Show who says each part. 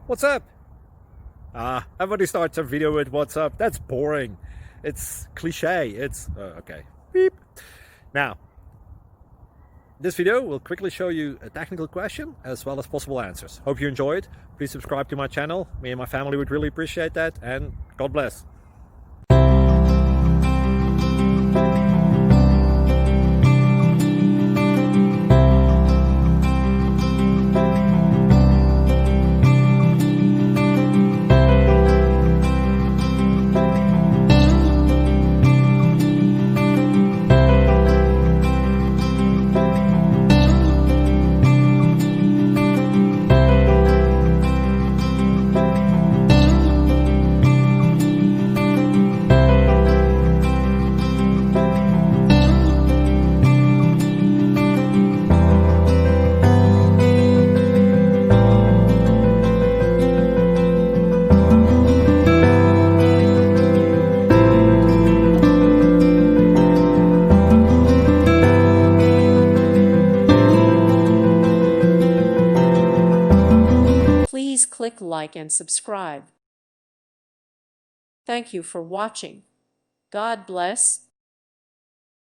Speaker 1: What's up? Everybody starts a video with what's up. That's boring. It's cliche. It's okay. Beep. Now, this video will quickly show you a technical question as well as possible answers. Hope you enjoyed. Please subscribe to my channel. Me and my family would really appreciate that, and God bless.
Speaker 2: Please click like and subscribe. Thank you for watching. God bless.